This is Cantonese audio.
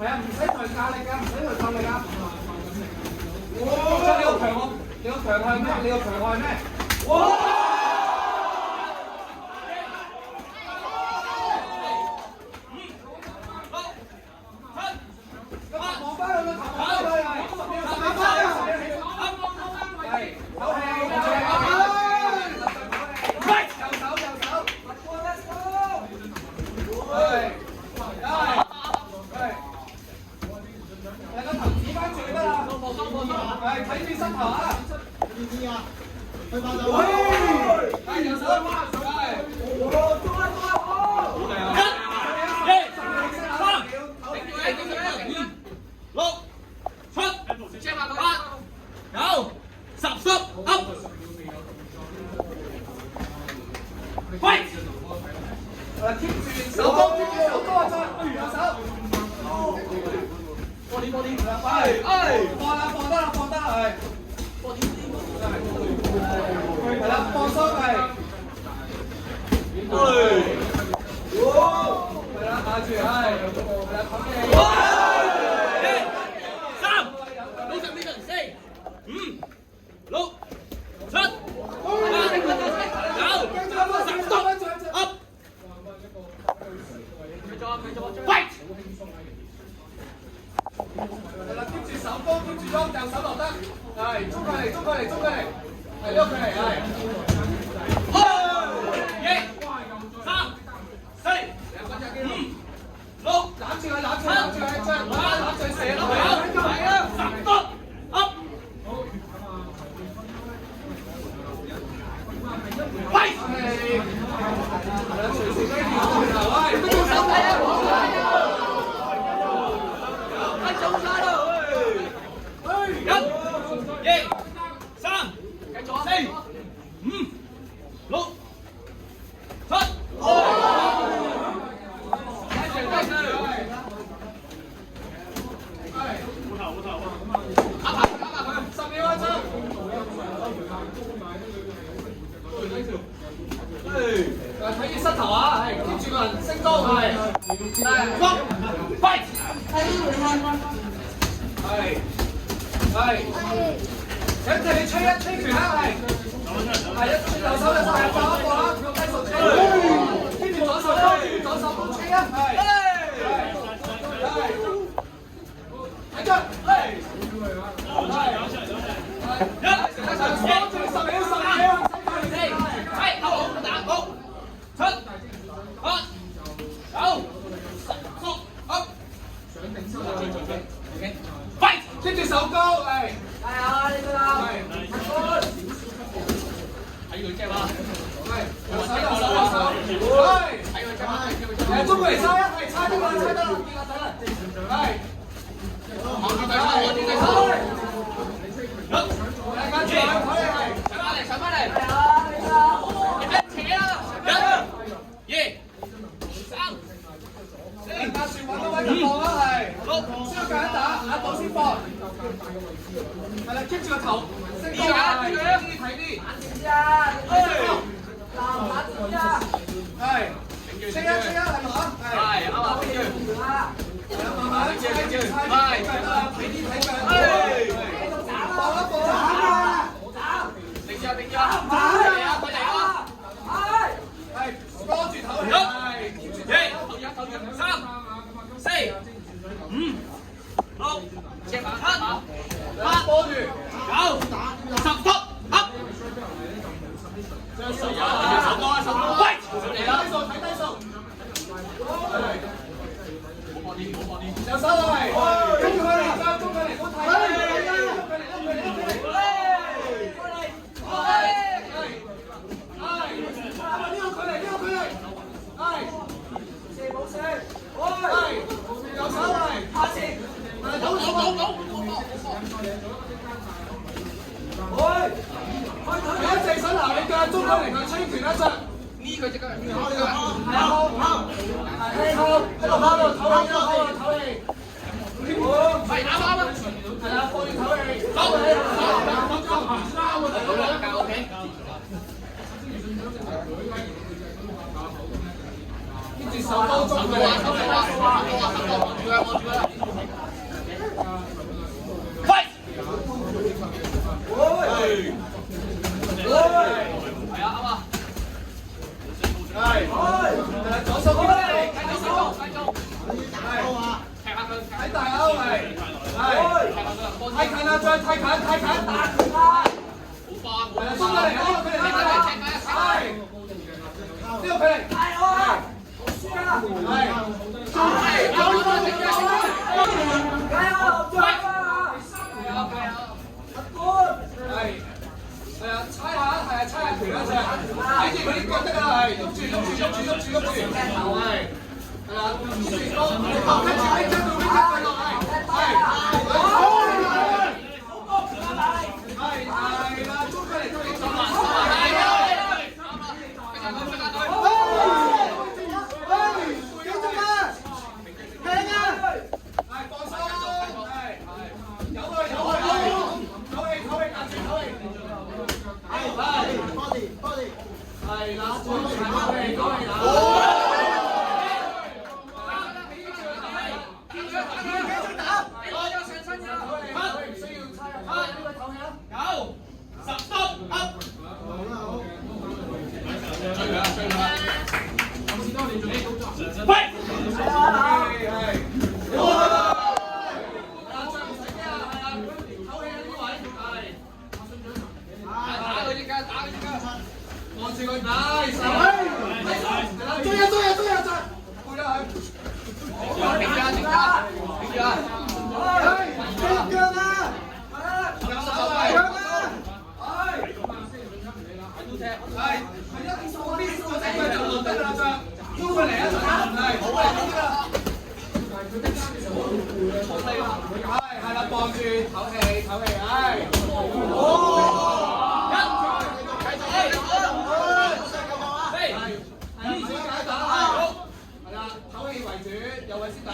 係啊，唔使抬架力㗎，唔使抬夠力㗎。你個強項，你個強項係咩？你個強項係咩？哇！望翻佢個頭，望翻佢，望翻佢，係，唞氣，右手，係，個頭指翻住得啦，係睇住膝頭啊！知啊？去爆就係右手，係，keep 住手高，手高啊！再右手，波點，放得啦，係，係啦，放鬆係，係啦，壓住係，係啦，冚氣。3、60秒4、5、6、7、Fight！ 係啦 ，keep 住手高 ，keep 住喐，右手落得，係，捉佢嚟，係喐佢嚟，係。3、4、5、6、攬住佢，再攬住射落去，係啊，10多，up！ Fight！ 係啦，隨時都調轉頭，喂，手底啊！睇住膝頭啊，係 keep 住個人升高，係，fight，係，咁就你吹拳啦，係，右手係放一個啦，用低手吹，keep 住左手高吹啊，係，睇住，係，keep 住手高，係，係啊，呢個啦，睇佢隻嘛，係，右手，係，睇佢隻嘛，誒，中過嚟猜啊，係，猜得啦，見我仔啦，係，跟住，上翻嚟，係啊，你啊，扯啦，1、2、3、4，打算揾到位就放啦，係，6，先腳一打，下步先放，係啦 ，keep 住個頭，升高啊，注意睇啲，眼啊，打字啊，係，升係嘛，係，啱啊，慢慢接，係，睇啲睇腳，放一步啦，定住，係啊，快嚟啊，係，多住頭氣，係，頭入，3、4、5、6、7、8，波住，9、10多，up，手高，喂，嚟啦，睇低數，右手係，跟住佢嚟，捉佢嚟，好一隻手拿你腳，捉佢嚟佢吹拳一陣，呢個隻腳，係喺度拋度唞氣，係啱啊，係啊，放住唞氣，跟住手高捉佢嚟，睇大歐係，太近啦，再太近，打佢啦，好快，鬆佢嚟，呢個佢嚟，係，呢個佢嚟，係，好輸啦，係，有啦，加油，再啊，係啊，猜下拳啦，睇住佢啲腳得㗎啦，係，喐住，係啦，跟住拎住落嚟，係啦，捉佢嚟，係啦，按住佢打，追啊！背啦佢，停住啊！係啦，傍住唞氣，為主，右位先打。